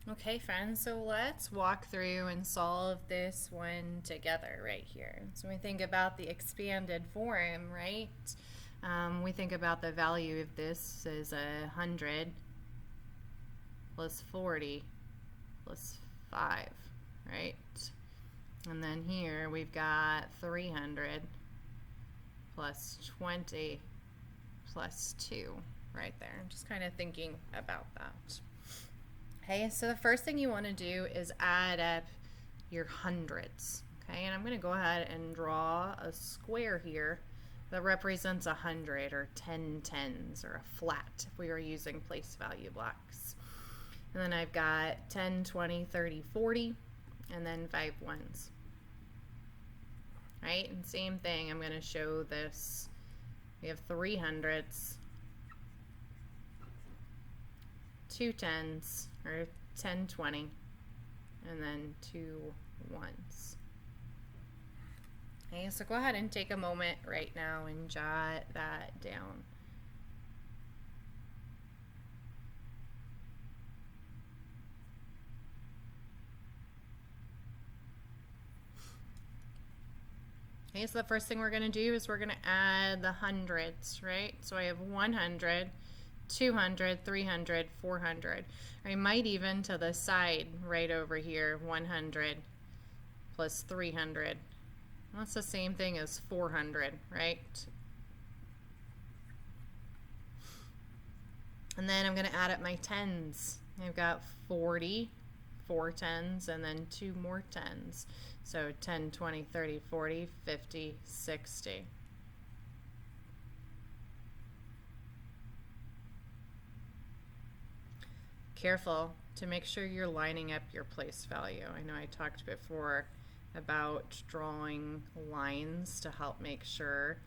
Okay, friends, so let's walk through and solve this one together right here. So we think about the expanded form, right? We think about the value of this as 100 plus 40 plus 5, right? And then here we've got 300 plus 20 plus 2 right there. I'm just kind of thinking about that. Okay, so the first thing you want to do is add up your hundreds. Okay, and I'm going to go ahead and draw a square here that represents 100 or 10 tens or a flat if we were using place value blocks. And then I've got 10, 20, 30, 40, and then 5 ones. Right, and same thing, I'm going to show this. We have 3 hundreds, 2 tens, or 10, 20, and then 2 ones. Okay, so go ahead and take a moment right now and jot that down. Okay, so the first thing we're going to do is we're going to add the hundreds, right? So I have 100, 200, 300, 400. I might even to the side right over here, 100 plus 300. That's the same thing as 400, right? And then I'm going to add up my tens. I've got 40, 4 tens, and then 2 more tens. So 10, 20, 30, 40, 50, 60. Careful to make sure you're lining up your place value. I know I talked before about drawing lines to help make sure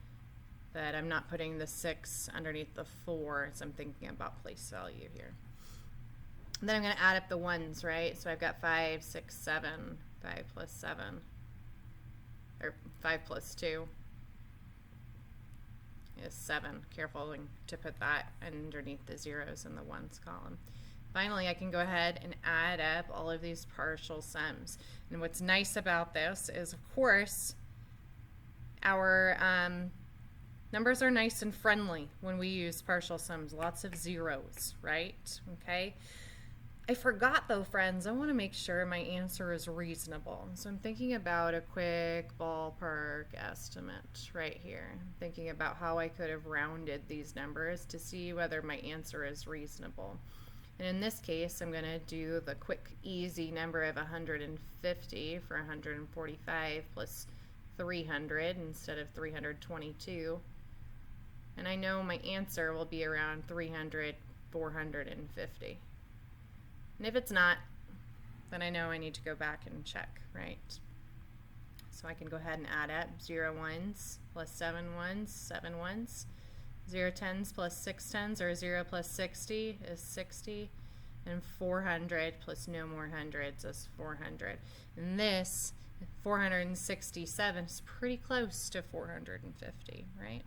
that I'm not putting the 6 underneath the 4 as I'm thinking about place value here. And then I'm going to add up the ones, right? So I've got 5, 6, 7, 5 plus 7, or 5 plus 2 is 7. Careful to put that underneath the zeros in the ones column. Finally, I can go ahead and add up all of these partial sums. And what's nice about this is, of course, our numbers are nice and friendly when we use partial sums. Lots of zeros, right? Okay. I forgot though, friends, I want to make sure my answer is reasonable. So I'm thinking about a quick ballpark estimate right here. I'm thinking about how I could have rounded these numbers to see whether my answer is reasonable. And in this case, I'm going to do the quick, easy number of 150 for 145 plus 300 instead of 322. And I know my answer will be around 300, 450. And if it's not, then I know I need to go back and check, right? So I can go ahead and add up 0 ones plus 7 ones, 7 ones. 0 tens plus 6 tens, or 0 plus 60 is 60. And 400 plus no more hundreds is 400. And this, 467, is pretty close to 450, right?